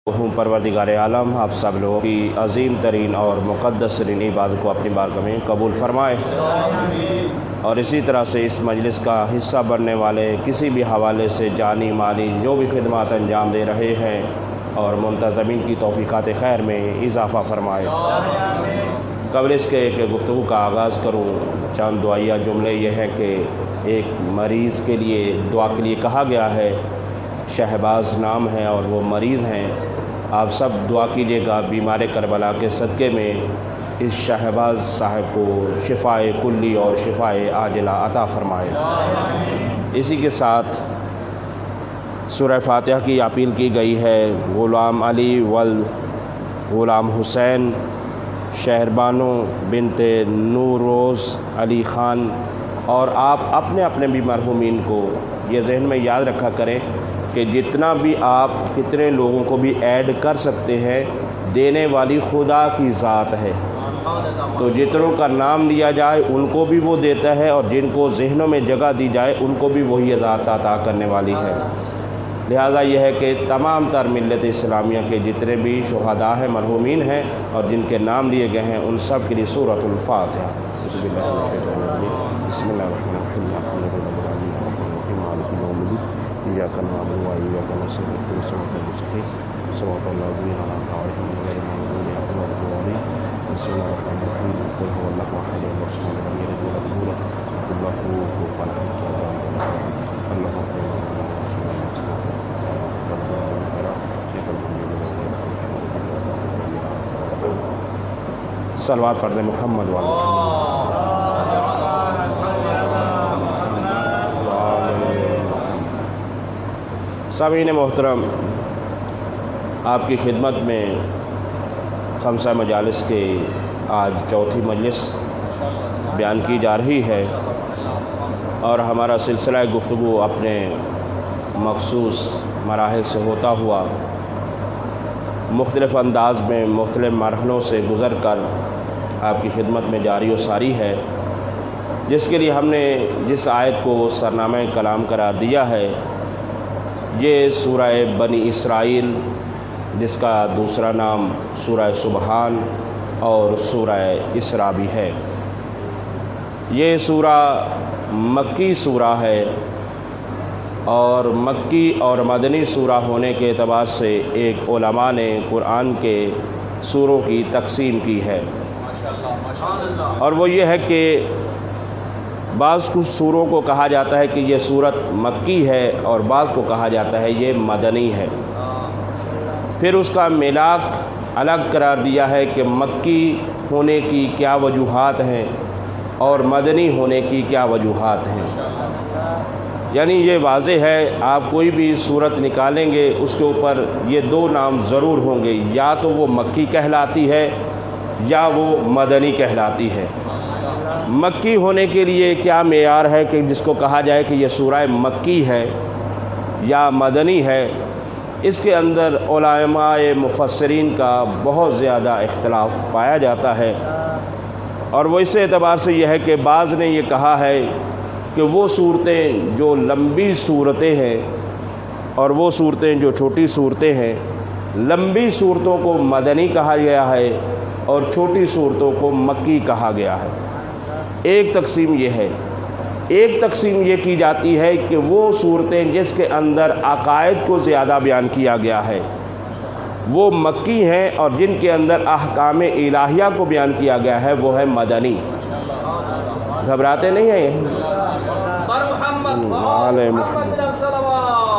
ہوں پروردگار عالم آپ سب لوگوں کی عظیم ترین اور مقدس ترین عبادت کو اپنی بارگاہ میں قبول فرمائے، اور اسی طرح سے اس مجلس کا حصہ بننے والے کسی بھی حوالے سے جانی مالی جو بھی خدمات انجام دے رہے ہیں اور منتظمین کی توفیقات خیر میں اضافہ فرمائے۔ قبل اس کے کہ گفتگو کا آغاز کروں، چند دعائیہ جملے یہ ہیں کہ ایک مریض کے لیے دعا کے لیے کہا گیا ہے، شہباز نام ہے اور وہ مریض ہیں۔ آپ سب دعا کیجیے گا بیمار کربلا کے صدقے میں اس شہباز صاحب کو شفائے کلی اور شفائے عاجلہ عطا فرمائے۔ اسی کے ساتھ سورہ فاتحہ کی اپیل کی گئی ہے۔ غلام علی غلام حسین شہربانو بنت نوروز علی خان، اور آپ اپنے اپنے بھی مرحومین کو یہ ذہن میں یاد رکھا کریں کہ جتنا بھی آپ کتنے لوگوں کو بھی ایڈ کر سکتے ہیں، دینے والی خدا کی ذات ہے، تو جتنوں کا نام لیا جائے ان کو بھی وہ دیتا ہے، اور جن کو ذہنوں میں جگہ دی جائے ان کو بھی وہی ذات عطا کرنے والی ہے۔ لہٰذا یہ ہے کہ تمام تر ملت اسلامیہ کے جتنے بھی شہداء ہیں، مرحومین ہیں اور جن کے نام لیے گئے ہیں، ان سب کے لیے سورۃ الفاتحہ۔ بسم اللہ الرحمن الرحیم، إياك نعبد وإياك نستعين اهدنا الصراط المستقيم صراط الذين أنعمت عليهم غير المغضوب عليهم ولا الضالين بسم الله الرحمن الرحيم قل هو الله أحد الله الصمد لم يلد ولم يولد ولم يكن له كفوا أحد صلوات پڑھ دیں محمد سامعین محترم، آپ کی خدمت میں خمسہ مجالس کے آج چوتھی مجلس بیان کی جا رہی ہے، اور ہمارا سلسلہ گفتگو اپنے مخصوص مراحل سے ہوتا ہوا مختلف انداز میں مختلف مرحلوں سے گزر کر آپ کی خدمت میں جاری و ساری ہے، جس کے لیے ہم نے جس آیت کو سرنامہ کلام قرار دیا ہے یہ سورہ بنی اسرائیل، جس کا دوسرا نام سورہ سبحان اور سورہ اسراء بھی ہے۔ یہ سورہ مکی سورہ ہے، اور مکی اور مدنی سورہ ہونے کے اعتبار سے ایک علماء نے قرآن کے سوروں کی تقسیم کی ہے، اور وہ یہ ہے کہ بعض کچھ سوروں کو کہا جاتا ہے کہ یہ سورت مکی ہے، اور بعض کو کہا جاتا ہے یہ مدنی ہے۔ پھر اس کا ملاک الگ قرار دیا ہے کہ مکی ہونے کی کیا وجوہات ہیں اور مدنی ہونے کی کیا وجوہات ہیں۔ یعنی یہ واضح ہے، آپ کوئی بھی سورت نکالیں گے اس کے اوپر یہ دو نام ضرور ہوں گے، یا تو وہ مکی کہلاتی ہے یا وہ مدنی کہلاتی ہے۔ مکی ہونے کے لیے کیا معیار ہے کہ جس کو کہا جائے کہ یہ سورہ مکی ہے یا مدنی ہے؟ اس کے اندر علماء مفسرین کا بہت زیادہ اختلاف پایا جاتا ہے، اور وہ اس اعتبار سے یہ ہے کہ بعض نے یہ کہا ہے کہ وہ صورتیں جو لمبی صورتیں ہیں اور وہ صورتیں جو چھوٹی صورتیں ہیں، لمبی صورتوں کو مدنی کہا گیا ہے اور چھوٹی صورتوں کو مکی کہا گیا ہے۔ ایک تقسیم یہ ہے۔ ایک تقسیم یہ کی جاتی ہے کہ وہ صورتیں جس کے اندر عقائد کو زیادہ بیان کیا گیا ہے وہ مکی ہیں، اور جن کے اندر احکام الہیہ کو بیان کیا گیا ہے وہ ہے مدنی۔ گھبراتے نہیں ہیں یہ؟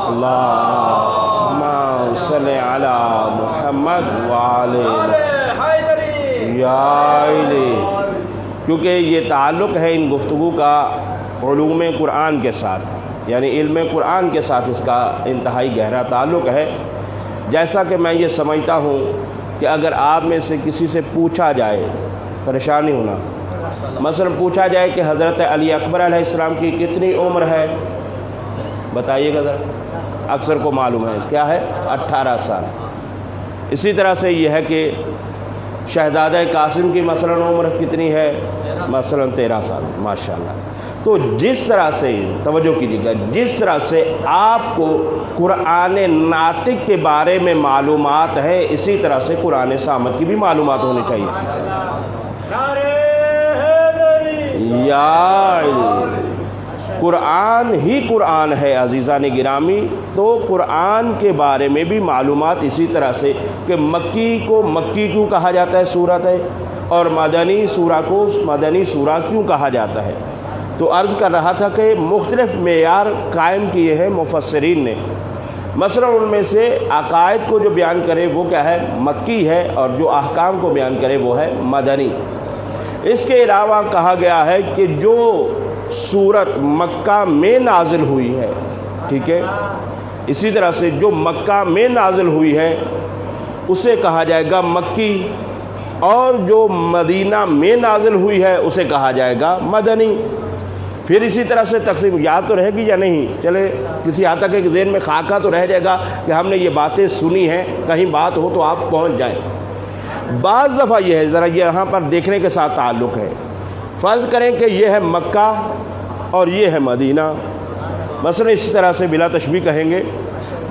اللہم صلی علی محمد وعلی کیونکہ یہ تعلق ہے ان گفتگو کا علوم قرآن کے ساتھ، یعنی علم قرآن کے ساتھ اس کا انتہائی گہرا تعلق ہے۔ جیسا کہ میں یہ سمجھتا ہوں کہ اگر آپ میں سے کسی سے پوچھا جائے، پریشان نہیں ہونا، مثلا پوچھا جائے کہ حضرت علی اکبر علیہ السلام کی کتنی عمر ہے، بتائیے گا ذرا۔ اکثر کو معلوم ہے کیا ہے، 18 سال۔ اسی طرح سے یہ ہے کہ شہزادہ قاسم کی مثلا عمر کتنی ہے، مثلا 13 سال، ماشاءاللہ۔ تو جس طرح سے توجہ کیجیے گا، جس طرح سے آپ کو قرآن ناطق کے بارے میں معلومات ہے، اسی طرح سے قرآن صامت کی بھی معلومات ہونی چاہیے۔ یا قرآن ہی قرآن ہے عزیزان گرامی، تو قرآن کے بارے میں بھی معلومات اسی طرح سے کہ مکی کو مکی کیوں کہا جاتا ہے سورت ہے، اور مدنی سورہ کو مدنی سورہ کیوں کہا جاتا ہے۔ تو عرض کر رہا تھا کہ مختلف معیار قائم کیے ہیں مفسرین نے، مثلا ان میں سے عقائد کو جو بیان کرے وہ کیا ہے، مکی ہے، اور جو احکام کو بیان کرے وہ ہے مدنی۔ اس کے علاوہ کہا گیا ہے کہ جو سورت مکہ میں نازل ہوئی ہے، ٹھیک ہے، اسی طرح سے جو مکہ میں نازل ہوئی ہے اسے کہا جائے گا مکی، اور جو مدینہ میں نازل ہوئی ہے اسے کہا جائے گا مدنی۔ پھر اسی طرح سے تقسیم یاد تو رہے گی یا نہیں؟ چلے کسی حد تک ایک ذہن میں خاکہ تو رہ جائے گا کہ ہم نے یہ باتیں سنی ہیں، کہیں بات ہو تو آپ پہنچ جائیں۔ بعض دفعہ یہ ہے، ذرا یہاں پر دیکھنے کے ساتھ تعلق ہے، فرض کریں کہ یہ ہے مکہ اور یہ ہے مدینہ، مثلا اسی طرح سے بلا تشبیہ کہیں گے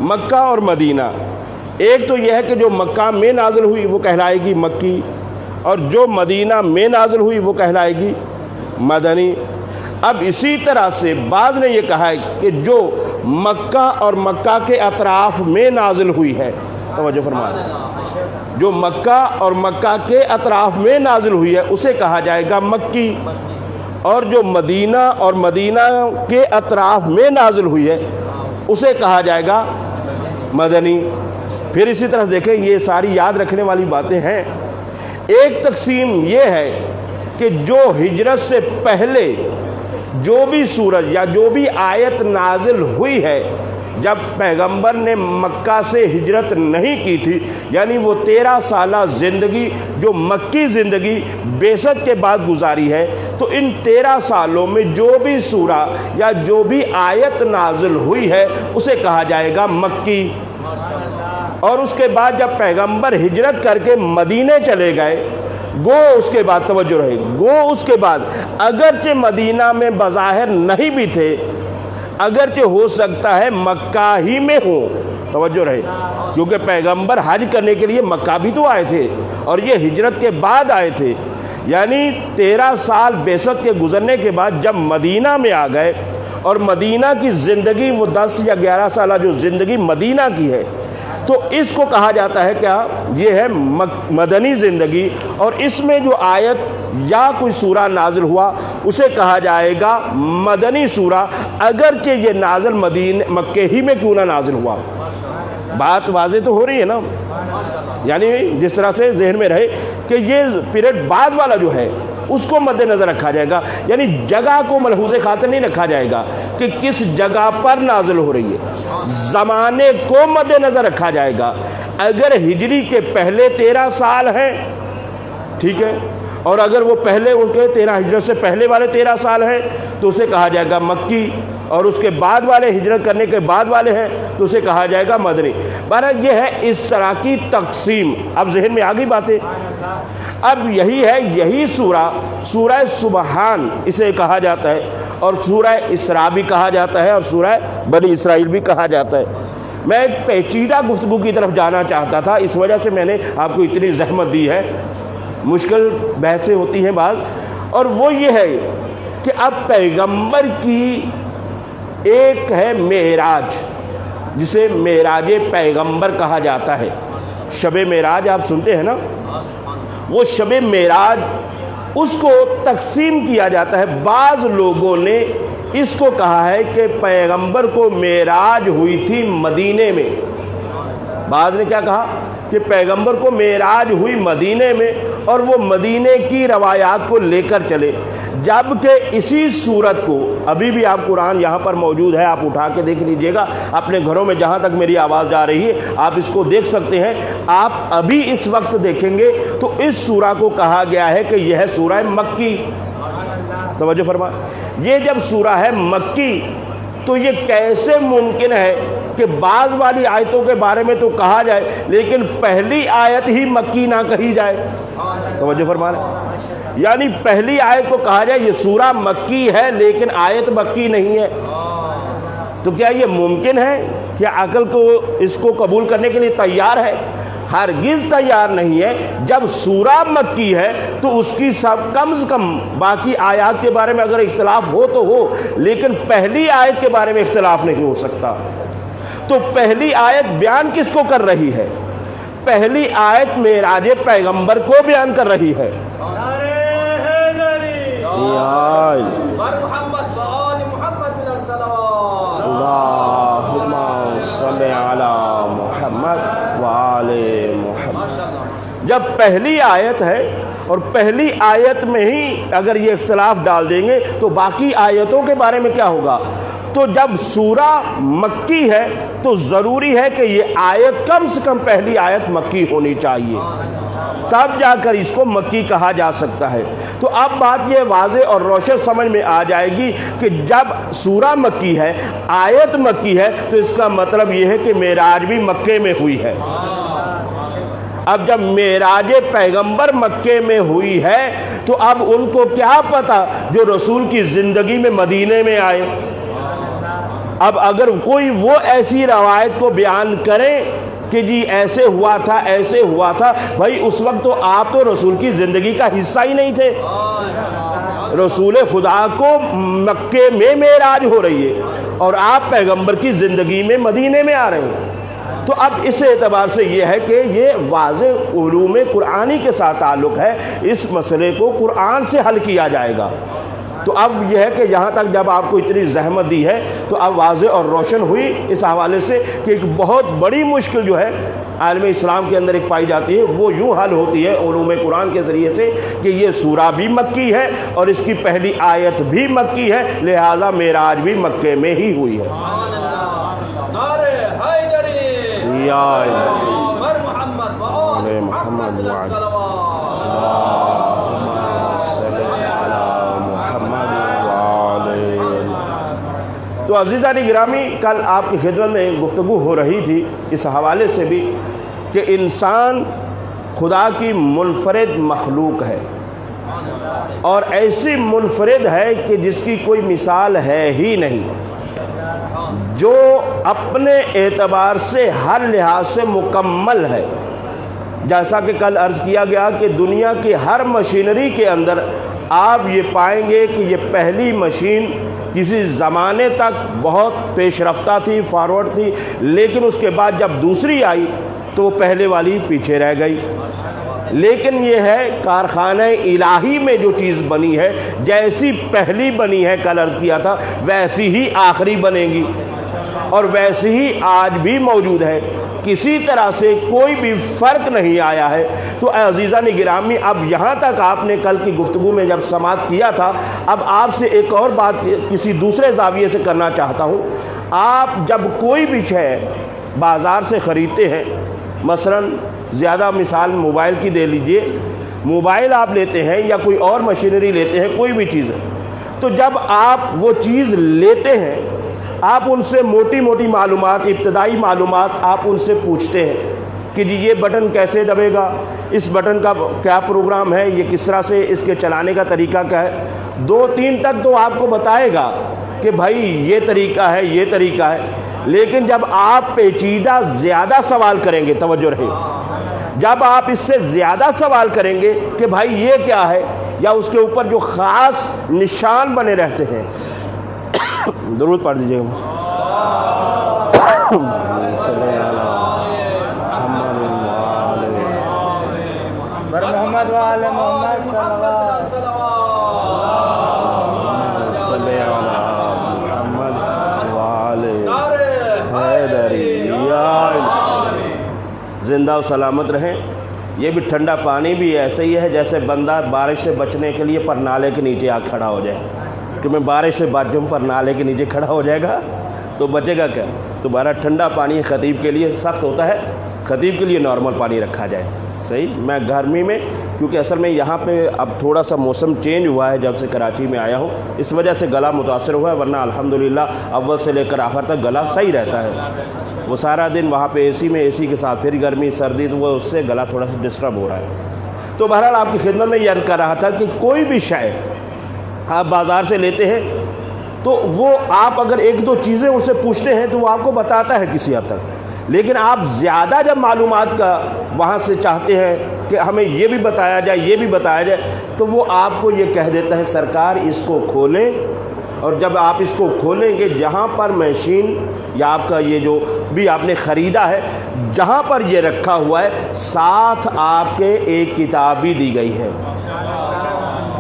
مکہ اور مدینہ۔ ایک تو یہ ہے کہ جو مکہ میں نازل ہوئی وہ کہلائے گی مکی، اور جو مدینہ میں نازل ہوئی وہ کہلائے گی مدنی۔ اب اسی طرح سے بعض نے یہ کہا ہے کہ جو مکہ اور مکہ کے اطراف میں نازل ہوئی ہے، توجہ فرمائیں، جو مکہ اور مکہ کے اطراف میں نازل ہوئی ہے اسے کہا جائے گا مکی، اور جو مدینہ اور مدینہ کے اطراف میں نازل ہوئی ہے اسے کہا جائے گا مدنی۔ پھر اسی طرح دیکھیں، یہ ساری یاد رکھنے والی باتیں ہیں۔ ایک تقسیم یہ ہے کہ جو ہجرت سے پہلے جو بھی سورت یا جو بھی آیت نازل ہوئی ہے، جب پیغمبر نے مکہ سے ہجرت نہیں کی تھی، یعنی وہ 13 سالہ زندگی جو مکی زندگی بعثت کے بعد گزاری ہے، تو ان 13 سالوں میں جو بھی سورہ یا جو بھی آیت نازل ہوئی ہے اسے کہا جائے گا مکی۔ اور اس کے بعد جب پیغمبر ہجرت کر کے مدینے چلے گئے، گو اس کے بعد توجہ رہے، گو اس کے بعد اگرچہ مدینہ میں بظاہر نہیں بھی تھے، اگرچہ ہو سکتا ہے مکہ ہی میں ہو، توجہ رہے، کیونکہ پیغمبر حج کرنے کے لیے مکہ بھی تو آئے تھے اور یہ ہجرت کے بعد آئے تھے، یعنی 13 سال بعثت کے گزرنے کے بعد جب مدینہ میں آ گئے، اور مدینہ کی زندگی وہ 10 یا 11 سالہ جو زندگی مدینہ کی ہے، تو اس کو کہا جاتا ہے کیا، یہ ہے مدنی زندگی، اور اس میں جو آیت یا کوئی سورہ نازل ہوا اسے کہا جائے گا مدنی سورہ، اگرچہ یہ نازل مکہ ہی میں کیوں نہ نازل ہوا۔ بات واضح تو ہو رہی ہے نا؟ یعنی جس طرح سے ذہن میں رہے کہ یہ پیریڈ بعد والا جو ہے اس کو مد نظر رکھا جائے گا، یعنی جگہ کو ملحوظ خاطر نہیں رکھا جائے گا کہ کس جگہ پر نازل ہو رہی ہے، زمانے کو مد نظر رکھا جائے گا۔ اگر ہجری کے پہلے 13 سال ہیں، ٹھیک ہے، اور اگر وہ پہلے ان کے 13 ہجرت سے پہلے والے 13 سال ہیں تو اسے کہا جائے گا مکی، اور اس کے بعد والے ہجرت کرنے کے بعد والے ہیں تو اسے کہا جائے گا مدنی۔ بہرحال یہ ہے اس طرح کی تقسیم۔ اب ذہن میں آ گئی باتیں؟ اب یہی سورہ سبحان اسے کہا جاتا ہے، اور سورہ اسراء بھی کہا جاتا ہے، اور سورہ بنی اسرائیل بھی کہا جاتا ہے۔ میں ایک پیچیدہ گفتگو کی طرف جانا چاہتا تھا، اس وجہ سے میں نے آپ کو اتنی زحمت دی ہے، مشکل بحثیں ہوتی ہیں بعض، اور وہ یہ ہے کہ اب پیغمبر کی ایک ہے معراج، جسے معراج پیغمبر کہا جاتا ہے۔ شب معراج آپ سنتے ہیں نا، وہ شب معراج اس کو تقسیم کیا جاتا ہے۔ بعض لوگوں نے اس کو کہا ہے کہ پیغمبر کو معراج ہوئی تھی مدینے میں، بعض نے کیا کہا کہ پیغمبر کو معراج ہوئی مدینے میں، اور وہ مدینے کی روایات کو لے کر چلے، جبکہ اسی صورت کو ابھی بھی آپ قرآن یہاں پر موجود ہے، آپ اٹھا کے دیکھ لیجئے گا اپنے گھروں میں، جہاں تک میری آواز جا رہی ہے آپ اس کو دیکھ سکتے ہیں۔ آپ ابھی اس وقت دیکھیں گے تو اس سورہ کو کہا گیا ہے کہ یہ ہے سورہ مکی۔ توجہ فرما، یہ جب سورہ ہے مکی تو یہ کیسے ممکن ہے کہ بعض والی آیتوں کے بارے میں تو کہا جائے لیکن پہلی آیت ہی مکی نہ کہی جائے؟ توجہ فرما رہے، یعنی پہلی آیت کو کہا جائے یہ سورہ مکی ہے لیکن آیت مکی نہیں ہے، تو کیا یہ ممکن ہے؟ کیا عقل کو اس کو قبول کرنے کے لیے تیار ہے؟ ہرگز تیار نہیں ہے۔ جب سورہ مکی ہے تو اس کی کم سے کم باقی آیات کے بارے میں اگر اختلاف ہو تو ہو، لیکن پہلی آیت کے بارے میں اختلاف نہیں ہو سکتا۔ تو پہلی آیت بیان کس کو کر رہی ہے؟ پہلی آیت معراج پیغمبر کو بیان کر رہی ہے۔ اللہم صلی علی محمد وآل محمد۔ جب پہلی آیت ہے اور پہلی آیت میں ہی اگر یہ اختلاف ڈال دیں گے تو باقی آیتوں کے بارے میں کیا ہوگا؟ تو جب سورہ مکی ہے تو ضروری ہے کہ یہ آیت کم سے کم پہلی آیت مکی ہونی چاہیے، تب جا کر اس کو مکی کہا جا سکتا ہے۔ تو اب بات یہ واضح اور روشن سمجھ میں آ جائے گی کہ جب سورہ مکی ہے، آیت مکی ہے، تو اس کا مطلب یہ ہے کہ معراج بھی مکے میں ہوئی ہے۔ اب جب معراج پیغمبر مکے میں ہوئی ہے تو اب ان کو کیا پتا جو رسول کی زندگی میں مدینے میں آئے؟ اب اگر کوئی وہ ایسی روایت کو بیان کرے کہ جی ایسے ہوا تھا ایسے ہوا تھا، بھائی اس وقت تو آپ تو رسول کی زندگی کا حصہ ہی نہیں تھے۔ رسول خدا کو مکے میں معراج ہو رہی ہے اور آپ پیغمبر کی زندگی میں مدینے میں آ رہے ہیں۔ تو اب اس اعتبار سے یہ ہے کہ یہ واضح علوم قرآنی کے ساتھ تعلق ہے، اس مسئلے کو قرآن سے حل کیا جائے گا۔ تو اب یہ ہے کہ یہاں تک جب آپ کو اتنی زحمت دی ہے تو اب واضح اور روشن ہوئی اس حوالے سے کہ ایک بہت بڑی مشکل جو ہے عالم اسلام کے اندر ایک پائی جاتی ہے، وہ یوں حل ہوتی ہے علوم قرآن کے ذریعے سے کہ یہ سورہ بھی مکی ہے اور اس کی پہلی آیت بھی مکی ہے، لہذا معراج بھی مکے میں ہی ہوئی ہے۔ تو عزیزان گرامی، کل آپ کی خدمت میں گفتگو ہو رہی تھی اس حوالے سے بھی کہ انسان خدا کی منفرد مخلوق ہے اور ایسی منفرد ہے کہ جس کی کوئی مثال ہے ہی نہیں، جو اپنے اعتبار سے ہر لحاظ سے مکمل ہے۔ جیسا کہ کل عرض کیا گیا کہ دنیا کی ہر مشینری کے اندر آپ یہ پائیں گے کہ یہ پہلی مشین کسی زمانے تک بہت پیش رفتہ تھی، فارورڈ تھی، لیکن اس کے بعد جب دوسری آئی تو وہ پہلے والی پیچھے رہ گئی۔ لیکن یہ ہے کارخانہ الہی میں جو چیز بنی ہے، جیسی پہلی بنی ہے کل عرض کیا تھا، ویسی ہی آخری بنے گی اور ویسی ہی آج بھی موجود ہے، کسی طرح سے کوئی بھی فرق نہیں آیا ہے۔ تو اے عزیزان گرامی، اب یہاں تک آپ نے کل کی گفتگو میں جب سماعت کیا تھا، اب آپ سے ایک اور بات کسی دوسرے زاویے سے کرنا چاہتا ہوں۔ آپ جب کوئی بھی شے بازار سے خریدتے ہیں، مثلا زیادہ مثال موبائل کی دے لیجئے، موبائل آپ لیتے ہیں یا کوئی اور مشینری لیتے ہیں، کوئی بھی چیز، تو جب آپ وہ چیز لیتے ہیں آپ ان سے موٹی موٹی معلومات، ابتدائی معلومات آپ ان سے پوچھتے ہیں کہ جی یہ بٹن کیسے دبے گا، اس بٹن کا کیا پروگرام ہے، یہ کس طرح سے اس کے چلانے کا طریقہ کیا ہے۔ 2-3 تک تو آپ کو بتائے گا کہ بھائی یہ طریقہ ہے، یہ طریقہ ہے، لیکن جب آپ پیچیدہ زیادہ سوال کریں گے، توجہ رہے، جب آپ اس سے زیادہ سوال کریں گے کہ بھائی یہ کیا ہے، یا اس کے اوپر جو خاص نشان بنے رہتے ہیں، درود پڑھ دیجیے گا۔ محمد وآل محمد صلی اللہ صلی علی محمد وآل حیدری۔ زندہ و سلامت رہیں۔ یہ بھی ٹھنڈا پانی بھی ایسے ہی ہے جیسے بندہ بارش سے بچنے کے لیے پر نالے کے نیچے آ کھڑا ہو جائے کہ میں بارش سے بچ جاؤں، پر نالے کے نیچے کھڑا ہو جائے گا تو بچے گا کیا؟ دوبارہ ٹھنڈا پانی خطیب کے لیے سخت ہوتا ہے، خطیب کے لیے نارمل پانی رکھا جائے. صحیح. میں گرمی میں کیونکہ اصل میں یہاں پہ اب تھوڑا سا موسم چینج ہوا ہے جب سے کراچی میں آیا ہوں, اس وجہ سے گلا متاثر ہوا ہے, ورنہ الحمدللہ اول سے لے کر آخر تک گلا صحیح رہتا ہے. وہ سارا دن وہاں پہ اے سی کے ساتھ پھر گرمی سردی, تو وہ اس سے گلا تھوڑا سا ڈسٹرب ہو رہا ہے. تو بہرحال آپ کی خدمت میں یہ عرض کر رہا تھا کہ کوئی بھی شے آپ بازار سے لیتے ہیں تو وہ آپ اگر ایک دو چیزیں ان سے پوچھتے ہیں تو وہ آپ کو بتاتا ہے کسی حد تک, لیکن آپ زیادہ جب معلومات کا وہاں سے چاہتے ہیں کہ ہمیں یہ بھی بتایا جائے یہ بھی بتایا جائے, تو وہ آپ کو یہ کہہ دیتا ہے سرکار اس کو کھولیں, اور جب آپ اس کو کھولیں گے جہاں پر مشین یا آپ کا یہ جو بھی آپ نے خریدا ہے جہاں پر یہ رکھا ہوا ہے ساتھ آپ کے ایک کتاب بھی دی گئی ہے.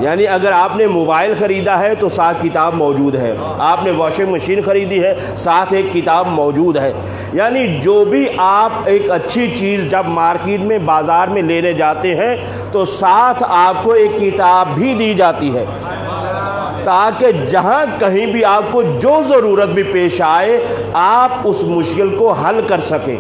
یعنی اگر آپ نے موبائل خریدا ہے تو ساتھ کتاب موجود ہے, آپ نے واشنگ مشین خریدی ہے ساتھ ایک کتاب موجود ہے. یعنی جو بھی آپ ایک اچھی چیز جب مارکیٹ میں بازار میں لینے جاتے ہیں تو ساتھ آپ کو ایک کتاب بھی دی جاتی ہے, تاکہ جہاں کہیں بھی آپ کو جو ضرورت بھی پیش آئے آپ اس مشکل کو حل کر سکیں.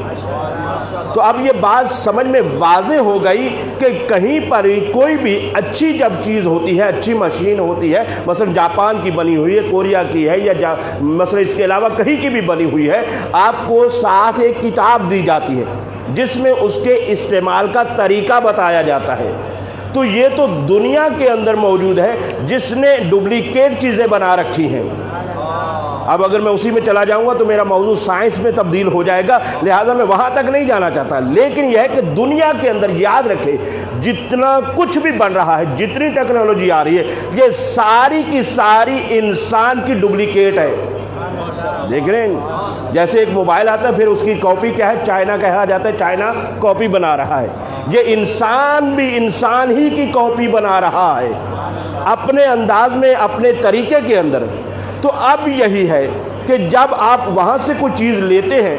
تو اب یہ بات سمجھ میں واضح ہو گئی کہ کہیں پر کوئی بھی اچھی جب چیز ہوتی ہے, اچھی مشین ہوتی ہے, مثلا جاپان کی بنی ہوئی ہے, کوریا کی ہے, یا مثلا اس کے علاوہ کہیں کی بھی بنی ہوئی ہے, آپ کو ساتھ ایک کتاب دی جاتی ہے جس میں اس کے استعمال کا طریقہ بتایا جاتا ہے. تو یہ تو دنیا کے اندر موجود ہے جس نے ڈپلیکیٹ چیزیں بنا رکھی ہیں. اب اگر میں اسی میں چلا جاؤں گا تو میرا موضوع سائنس میں تبدیل ہو جائے گا, لہذا میں وہاں تک نہیں جانا چاہتا. لیکن یہ ہے کہ دنیا کے اندر یاد رکھیں جتنا کچھ بھی بن رہا ہے, جتنی ٹیکنالوجی آ رہی ہے, یہ ساری کی ساری انسان کی ڈپلیکیٹ ہے. دیکھ رہے ہیں جیسے ایک موبائل آتا ہے پھر اس کی کاپی کیا ہے, چائنا کہا جاتا ہے, چائنا کاپی بنا رہا ہے. یہ انسان بھی انسان ہی کی کاپی بنا رہا ہے اپنے انداز میں, اپنے طریقے کے اندر. تو اب یہی ہے کہ جب آپ وہاں سے کوئی چیز لیتے ہیں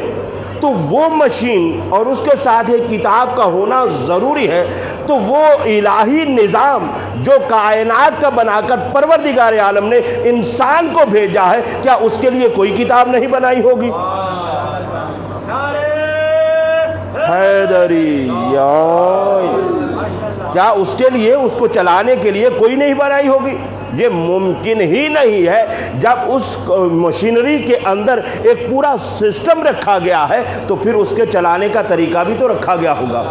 تو وہ مشین اور اس کے ساتھ ایک کتاب کا ہونا ضروری ہے. تو وہ الہی نظام جو کائنات کا بنا کر پروردگار عالم نے انسان کو بھیجا ہے, کیا اس کے لیے کوئی کتاب نہیں بنائی ہوگی؟ حیدری کیا اس کے لیے, اس کو چلانے کے لیے کوئی نہیں بنائی ہوگی؟ یہ ممکن ہی نہیں ہے. جب اس مشینری کے اندر ایک پورا سسٹم رکھا گیا ہے تو پھر اس کے چلانے کا طریقہ بھی تو رکھا گیا ہوگا,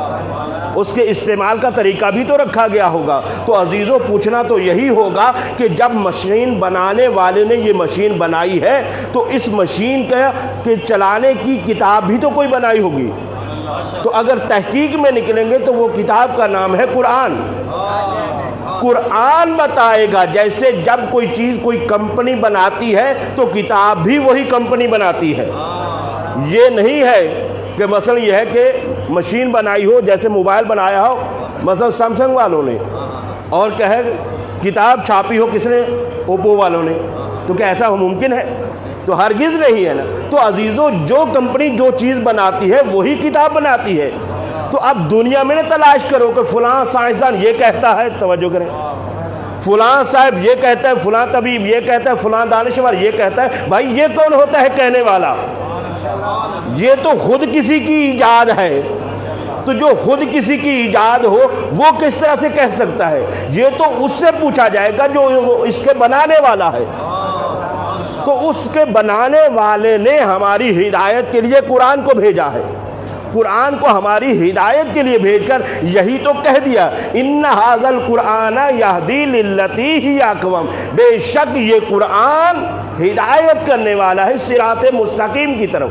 اس کے استعمال کا طریقہ بھی تو رکھا گیا ہوگا. تو عزیزوں پوچھنا تو یہی ہوگا کہ جب مشین بنانے والے نے یہ مشین بنائی ہے تو اس مشین کے چلانے کی کتاب بھی تو کوئی بنائی ہوگی. تو اگر تحقیق میں نکلیں گے تو وہ کتاب کا نام ہے قرآن. قرآن بتائے گا جیسے جب کوئی چیز کوئی کمپنی بناتی ہے تو کتاب بھی وہی کمپنی بناتی ہے. یہ نہیں ہے کہ مثلا یہ ہے کہ مشین بنائی ہو, جیسے موبائل بنایا ہو مثلا سیمسنگ والوں نے, اور کہے کتاب چھاپی ہو کس نے, اوپو والوں نے. تو کیا ایسا ممکن ہے؟ تو ہرگز نہیں ہے نا. تو عزیزوں جو کمپنی جو چیز بناتی ہے وہی کتاب بناتی ہے. تو اب دنیا میں نہ تلاش کرو کہ فلاں سائنسدان یہ کہتا ہے, توجہ کریں, فلاں صاحب یہ کہتا ہے, فلاں طبیب یہ کہتا ہے, فلاں دانشور یہ کہتا ہے. بھائی یہ کون ہوتا ہے کہنے والا؟ یہ تو خود کسی کی ایجاد ہے. تو جو خود کسی کی ایجاد ہو وہ کس طرح سے کہہ سکتا ہے؟ یہ تو اس سے پوچھا جائے گا جو اس کے بنانے والا ہے. تو اس کے بنانے والے نے ہماری ہدایت کے لیے قرآن کو بھیجا ہے. قرآن کو ہماری ہدایت کے لیے بھیج کر یہی تو کہہ دیا, ان ھذا القرآن یہدی للتی ہی اقوم, بے شک یہ قرآن ہدایت کرنے والا ہے صراط مستقیم کی طرف,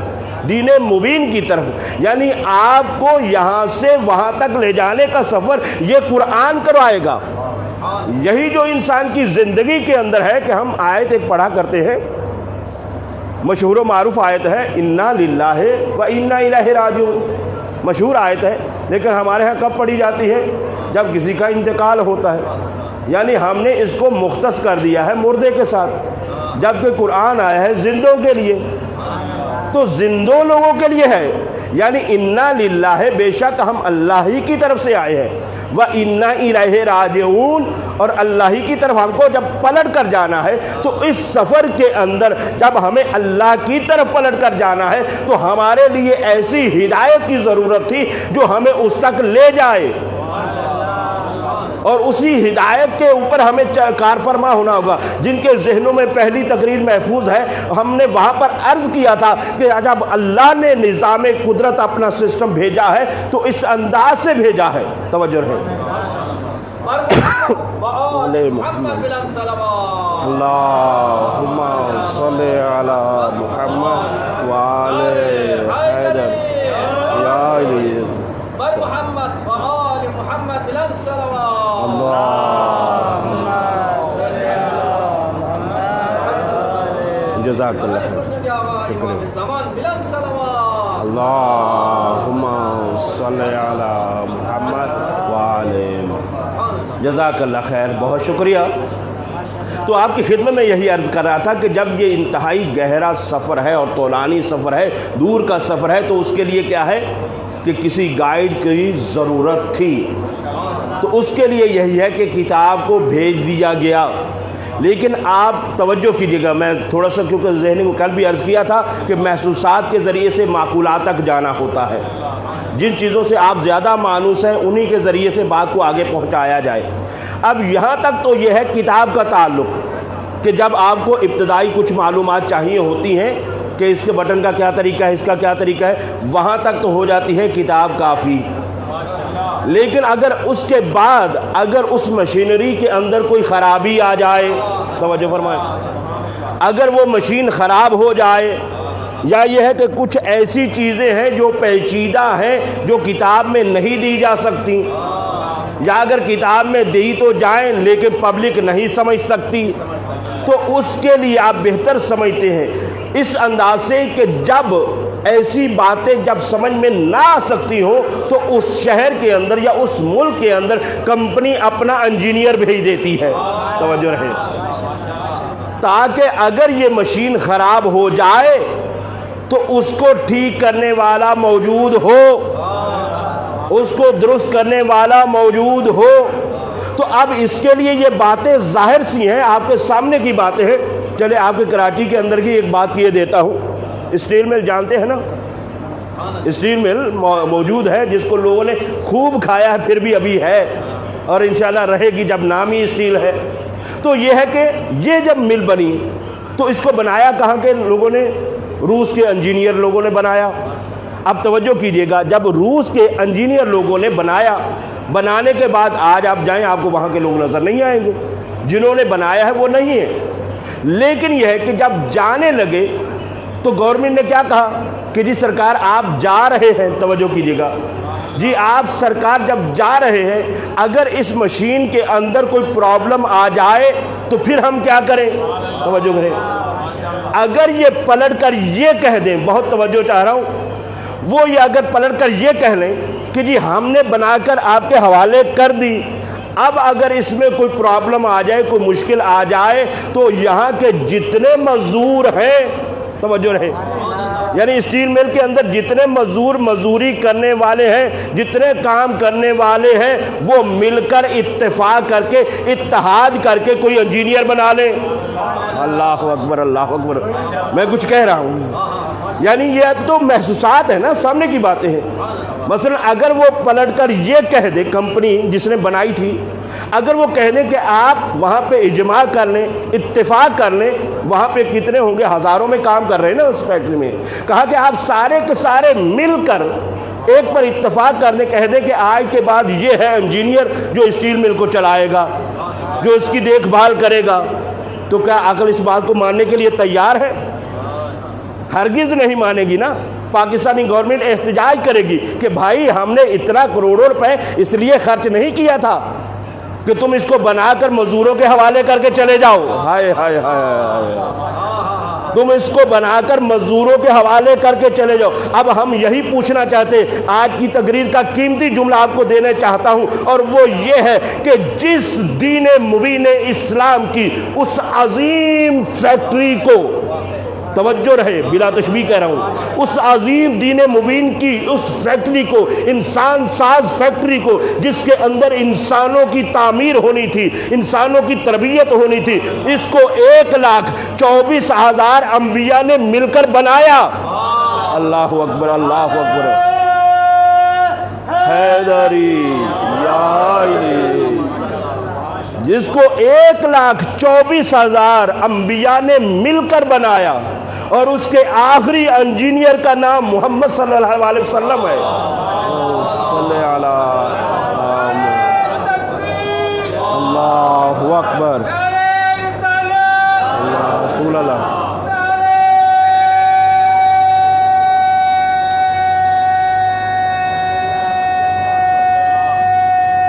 دین مبین کی طرف. یعنی آپ کو یہاں سے وہاں تک لے جانے کا سفر یہ قرآن کروائے گا. یہی جو انسان کی زندگی کے اندر ہے کہ ہم آیت ایک پڑھا کرتے ہیں, مشہور و معروف آیت ہے, انا للہ و انا الیہ راجعون. مشہور آیت ہے لیکن ہمارے ہاں کب پڑھی جاتی ہے؟ جب کسی کا انتقال ہوتا ہے. یعنی ہم نے اس کو مختص کر دیا ہے مردے کے ساتھ, جبکہ قرآن آیا ہے زندوں کے لیے. تو زندوں لوگوں کے لیے ہے. یعنی انا للہ، بے شک ہم اللہ ہی کی طرف سے آئے ہیں، وَإِنَّا إِلَيْهِ رَاجِعُونَ، اور اللہ ہی کی طرف ہم کو جب پلٹ کر جانا ہے تو اس سفر کے اندر جب ہمیں اللہ کی طرف پلٹ کر جانا ہے تو ہمارے لیے ایسی ہدایت کی ضرورت تھی جو ہمیں اس تک لے جائے، اور اسی ہدایت کے اوپر ہمیں کار فرما ہونا ہوگا۔ جن کے ذہنوں میں پہلی تقریر محفوظ ہے، ہم نے وہاں پر عرض کیا تھا کہ جب اللہ نے نظام قدرت اپنا سسٹم بھیجا ہے تو اس انداز سے بھیجا ہے، توجہ ہے، اللہم صلی علی محمد وآل حیدر یا علی محمد وآل محمد بلند صلوات، اللہم صلی علی محمد، جزاک اللہ خیر، امام زمان بلند صلوات، اللہم صلی علی محمد وآل محمد، جزاک اللہ خیر، بہت شکریہ۔ تو آپ کی خدمت میں یہی عرض کر رہا تھا کہ جب یہ انتہائی گہرا سفر ہے اور طولانی سفر ہے، دور کا سفر ہے، تو اس کے لیے کیا ہے کہ کسی گائیڈ کی ضرورت تھی، تو اس کے لیے یہی ہے کہ کتاب کو بھیج دیا گیا۔ لیکن آپ توجہ کیجیے گا، میں تھوڑا سا کیونکہ ذہنی کو کل بھی عرض کیا تھا کہ محسوسات کے ذریعے سے معقولات تک جانا ہوتا ہے، جن چیزوں سے آپ زیادہ مانوس ہیں انہی کے ذریعے سے بات کو آگے پہنچایا جائے۔ اب یہاں تک تو یہ ہے کتاب کا تعلق کہ جب آپ کو ابتدائی کچھ معلومات چاہیے ہوتی ہیں کہ اس کے بٹن کا کیا طریقہ ہے، اس کا کیا طریقہ ہے، وہاں تک تو ہو جاتی ہے کتاب کافی۔ لیکن اگر اس کے بعد اگر اس مشینری کے اندر کوئی خرابی آ جائے، توجہ فرمائیں، اگر وہ مشین خراب ہو جائے، یا یہ ہے کہ کچھ ایسی چیزیں ہیں جو پیچیدہ ہیں جو کتاب میں نہیں دی جا سکتی، یا اگر کتاب میں دی تو جائیں لیکن پبلک نہیں سمجھ سکتی، تو اس کے لیے آپ بہتر سمجھتے ہیں اس انداز سے کہ جب ایسی باتیں جب سمجھ میں نہ آ سکتی ہوں تو اس شہر کے اندر یا اس ملک کے اندر کمپنی اپنا انجینئر بھیج دیتی ہے، توجہ رہے، تاکہ اگر یہ مشین خراب ہو جائے تو اس کو ٹھیک کرنے والا موجود ہو، اس کو درست کرنے والا موجود ہو۔ تو اب اس کے لیے یہ باتیں ظاہر سی ہیں، آپ کے سامنے کی باتیں ہیں۔ چلے آپ کے کراچی کے اندر کی ایک بات کیے دیتا ہوں، اسٹیل مل جانتے ہیں نا، اسٹیل مل موجود ہے جس کو لوگوں نے خوب کھایا ہے، پھر بھی ابھی ہے اور انشاءاللہ رہے گی جب نام ہی اسٹیل ہے۔ تو یہ ہے کہ یہ جب مل بنی تو اس کو بنایا کہاں کے لوگوں نے؟ روس کے انجینئر لوگوں نے بنایا۔ اب توجہ کیجئے گا، جب روس کے انجینئر لوگوں نے بنایا، بنانے کے بعد آج آپ جائیں آپ کو وہاں کے لوگ نظر نہیں آئیں گے، جنہوں نے بنایا ہے وہ نہیں ہے۔ لیکن یہ ہے کہ جب جانے لگے تو گورنمنٹ نے کیا کہا کہ جی سرکار آپ جا رہے ہیں، توجہ کیجئے گا جی، آپ سرکار جب جا رہے ہیں اگر اس مشین کے اندر کوئی پرابلم آ جائے تو پھر ہم کیا کریں؟ توجہ کریں، اگر یہ پلٹ کر یہ کہہ دیں، بہت توجہ چاہ رہا ہوں، وہ یہ اگر پلٹ کر یہ کہہ لیں کہ جی ہم نے بنا کر آپ کے حوالے کر دی، اب اگر اس میں کوئی پرابلم آ جائے، کوئی مشکل آ جائے تو یہاں کے جتنے مزدور ہیں، توجہ رہے، یعنی اسٹیل مل کے اندر جتنے مزدور مزدوری کرنے والے ہیں، جتنے کام کرنے والے ہیں، وہ مل کر اتفاق کر کے اتحاد کر کے کوئی انجینئر بنا لیں۔ اللہ اکبر، اللہ اکبر، میں کچھ کہہ رہا ہوں، یعنی یہ تو محسوسات ہیں نا، سامنے کی باتیں ہیں۔ مثلا اگر وہ پلٹ کر یہ کہہ دے، کمپنی جس نے بنائی تھی اگر وہ کہہ دیں کہ آپ وہاں پہ اجماع کر لیں، اتفاق کر لیں، وہاں پہ کتنے ہوں گے، ہزاروں میں کام کر رہے ہیں نا اس فیکٹری میں، کہا کہ آپ سارے کے سارے مل کر ایک پر اتفاق کرنے، کہہ دیں کہ آج کے بعد یہ ہے انجینئر جو اسٹیل مل کو چلائے گا، جو اس کی دیکھ بھال کرے گا، تو کیا عقل اس بات کو ماننے کے لیے تیار ہے؟ ہرگز نہیں مانے گی نا۔ پاکستانی گورنمنٹ احتجاج کرے گی کہ بھائی ہم نے اتنا کروڑوں روپے اس لیے خرچ نہیں کیا تھا کہ تم اس کو بنا کر مزدوروں کے حوالے کر کے چلے جاؤ، ہائے ہائے ہائے، تم اس کو بنا کر مزدوروں کے حوالے کر کے چلے جاؤ۔ اب ہم یہی پوچھنا چاہتے ہیں، آج کی تقریر کا قیمتی جملہ آپ کو دینا چاہتا ہوں، اور وہ یہ ہے کہ جس دین مبین اسلام کی اس عظیم فیکٹری کو توجہ رہے، بلا تشبیہ کہہ رہا ہوں، اس عظیم دین مبین کی اس فیکٹری کو، انسان ساز فیکٹری کو، جس کے اندر انسانوں کی تعمیر ہونی تھی، انسانوں کی تربیت ہونی تھی، اس کو 1,24,000 انبیاء نے مل کر بنایا۔ اللہ اکبر، اللہ اکبر، حیدری یا علی، جس کو 1,24,000 انبیاء نے مل کر بنایا، اور اس کے آخری انجینئر کا نام محمد صلی اللہ علیہ وسلم ہے۔ صلی اللہ اکبر، اللہ رسول اللہ۔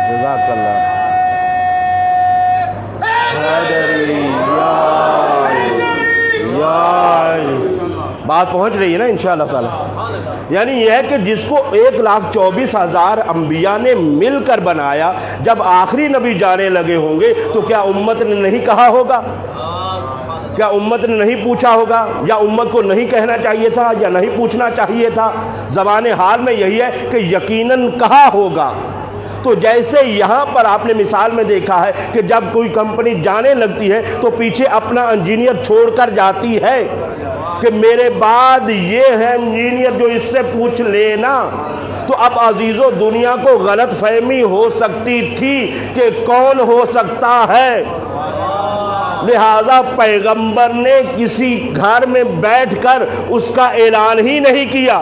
جزاک اللہ۔ بات پہنچ رہی ہے نا انشاءاللہ تعالی۔ یعنی یہ ہے کہ جس کو 1,24,000 انبیاء نے مل کر بنایا، جب آخری نبی جانے لگے ہوں گے تو کیا امت نے نہیں کہا ہوگا؟ کیا امت نے نہیں پوچھا ہوگا؟ یا امت کو نہیں کہنا چاہیے تھا، یا نہیں پوچھنا چاہیے تھا؟ زبان حال میں یہی ہے کہ یقیناً کہا ہوگا۔ تو جیسے یہاں پر آپ نے مثال میں دیکھا ہے کہ جب کوئی کمپنی جانے لگتی ہے تو پیچھے اپنا انجینئر چھوڑ کر جاتی ہے کہ میرے بعد یہ ہے انجینئر، جو اس سے پوچھ لینا۔ تو اب عزیزو، دنیا کو غلط فہمی ہو سکتی تھی کہ کون ہو سکتا ہے، لہذا پیغمبر نے کسی گھر میں بیٹھ کر اس کا اعلان ہی نہیں کیا،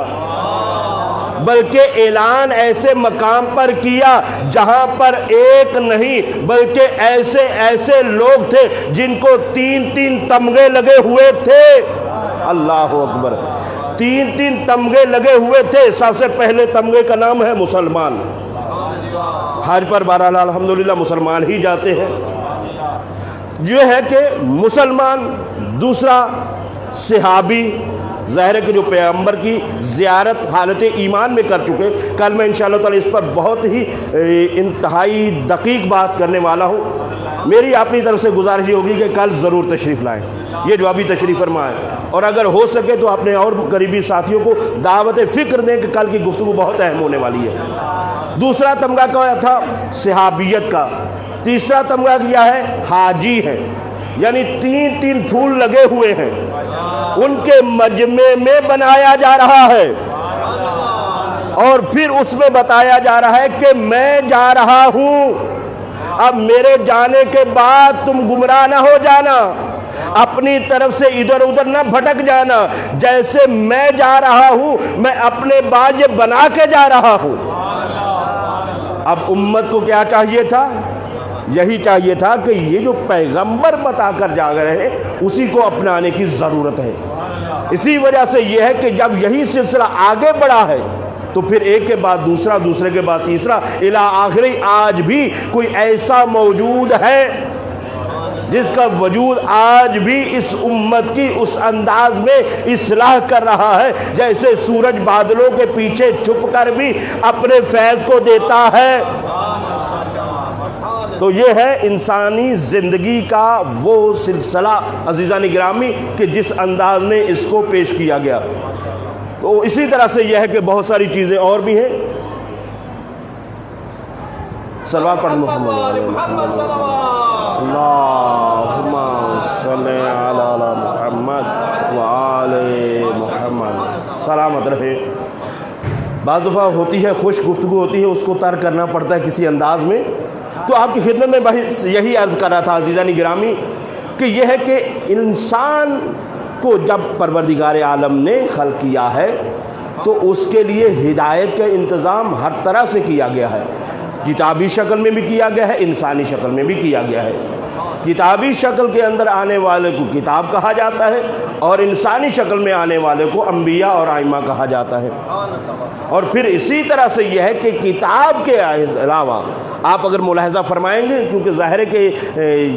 بلکہ اعلان ایسے مقام پر کیا جہاں پر ایک نہیں بلکہ ایسے ایسے لوگ تھے جن کو 3 تمغے لگے ہوئے تھے۔ اللہ اکبر، 3 تمغے لگے ہوئے تھے۔ سب سے پہلے تمغے کا نام ہے مسلمان۔ حج پر بہرحال الحمدللہ مسلمان ہی جاتے ہیں۔ یہ ہے کہ مسلمان، دوسرا صحابی، ظاہر ہے کہ جو پیغمبر کی زیارت حالت ایمان میں کر چکے۔ کل میں انشاءاللہ تعالی اس پر بہت ہی انتہائی دقیق بات کرنے والا ہوں۔ میری اپنی طرف سے گزارش ہوگی کہ کل ضرور تشریف لائیں، یہ جو ابھی تشریف فرما ہے، اور اگر ہو سکے تو اپنے اور قریبی ساتھیوں کو دعوت فکر دیں کہ کل کی گفتگو بہت اہم ہونے والی ہے۔ دوسرا تمغہ کیا تھا؟ صحابیت کا۔ تیسرا تمغہ کیا ہے؟ حاجی ہے، یعنی 3 پھول لگے ہوئے ہیں، ان کے مجمع میں بنایا جا رہا ہے، اور پھر اس میں بتایا جا رہا ہے کہ میں جا رہا ہوں، اب میرے جانے کے بعد تم گمراہ نہ ہو جانا، اپنی طرف سے ادھر ادھر نہ بھٹک جانا، جیسے میں جا رہا ہوں میں اپنے بعد یہ بنا کے جا رہا ہوں۔ اب امت کو کیا چاہیے تھا؟ یہی چاہیے تھا کہ یہ جو پیغمبر بتا کر جا رہے ہیں اسی کو اپنانے کی ضرورت ہے۔ اسی وجہ سے یہ ہے کہ جب یہی سلسلہ آگے بڑھا ہے تو پھر ایک کے بعد دوسرا، دوسرے کے بعد تیسرا، الی آخری آج بھی کوئی ایسا موجود ہے جس کا وجود آج بھی اس امت کی اس انداز میں اصلاح کر رہا ہے جیسے سورج بادلوں کے پیچھے چھپ کر بھی اپنے فیض کو دیتا ہے۔ تو یہ ہے انسانی زندگی کا وہ سلسلہ عزیزان گرامی کہ جس انداز میں اس کو پیش کیا گیا۔ تو اسی طرح سے یہ ہے کہ بہت ساری چیزیں اور بھی ہیں۔ صلوات پڑھ محمد اللہم صلی علی محمد وآل محمد۔ سلامت رہے۔ بعض دفعہ ہوتی ہے خوش گفتگو ہوتی ہے، اس کو ترک کرنا پڑتا ہے کسی انداز میں۔ تو آپ کی خدمت میں بحث یہی عرض کر رہا تھا عزیزان گرامی کہ یہ ہے کہ انسان کو جب پروردگار عالم نے خلق کیا ہے تو اس کے لیے ہدایت کا انتظام ہر طرح سے کیا گیا ہے۔ کتابی شکل میں بھی کیا گیا ہے، انسانی شکل میں بھی کیا گیا ہے۔ کتابی شکل کے اندر آنے والے کو کتاب کہا جاتا ہے، اور انسانی شکل میں آنے والے کو انبیاء اور ائمہ کہا جاتا ہے۔ اور پھر اسی طرح سے یہ ہے کہ کتاب کے علاوہ آپ اگر ملاحظہ فرمائیں گے، کیونکہ ظاہر ہے کہ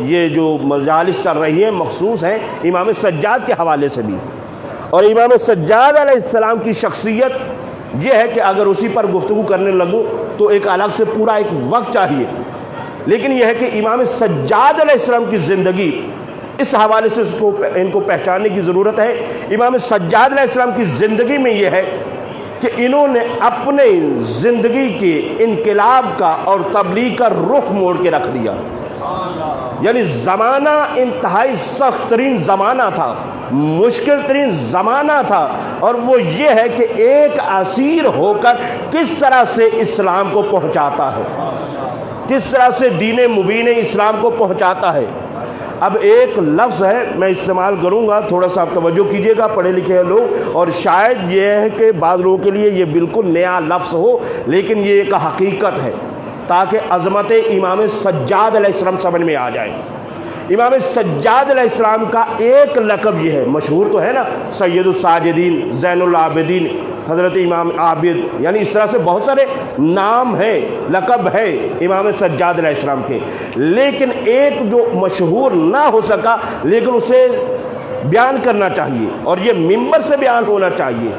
یہ جو مجالس چل رہی ہیں مخصوص ہیں امام سجاد کے حوالے سے بھی، اور امام سجاد علیہ السلام کی شخصیت یہ ہے کہ اگر اسی پر گفتگو کرنے لگوں تو ایک الگ سے پورا ایک وقت چاہیے، لیکن یہ ہے کہ امام سجاد علیہ السلام کی زندگی اس حوالے سے ان کو پہچاننے کی ضرورت ہے۔ امام سجاد علیہ السلام کی زندگی میں یہ ہے کہ انہوں نے اپنے زندگی کے انقلاب کا اور تبلیغ کا رخ موڑ کے رکھ دیا۔ یعنی زمانہ انتہائی سخت ترین زمانہ تھا، مشکل ترین زمانہ تھا، اور وہ یہ ہے کہ ایک اسیر ہو کر کس طرح سے اسلام کو پہنچاتا ہے، کس طرح سے دین مبین اسلام کو پہنچاتا ہے۔ اب ایک لفظ ہے میں استعمال کروں گا، تھوڑا سا آپ توجہ کیجئے گا پڑھے لکھے لوگ، اور شاید یہ ہے کہ بعض لوگوں کے لیے یہ بالکل نیا لفظ ہو، لیکن یہ ایک حقیقت ہے تاکہ عظمت امام سجاد علیہ السلام سمجھ میں آ جائے۔ امام سجاد علیہ السلام کا ایک لقب یہ ہے، مشہور تو ہے نا، سید الساجدین، زین العابدین، حضرت امام عابد، یعنی اس طرح سے بہت سارے نام ہیں، لقب ہے امام سجاد علیہ السلام کے، لیکن ایک جو مشہور نہ ہو سکا لیکن اسے بیان کرنا چاہیے اور یہ ممبر سے بیان ہونا چاہیے،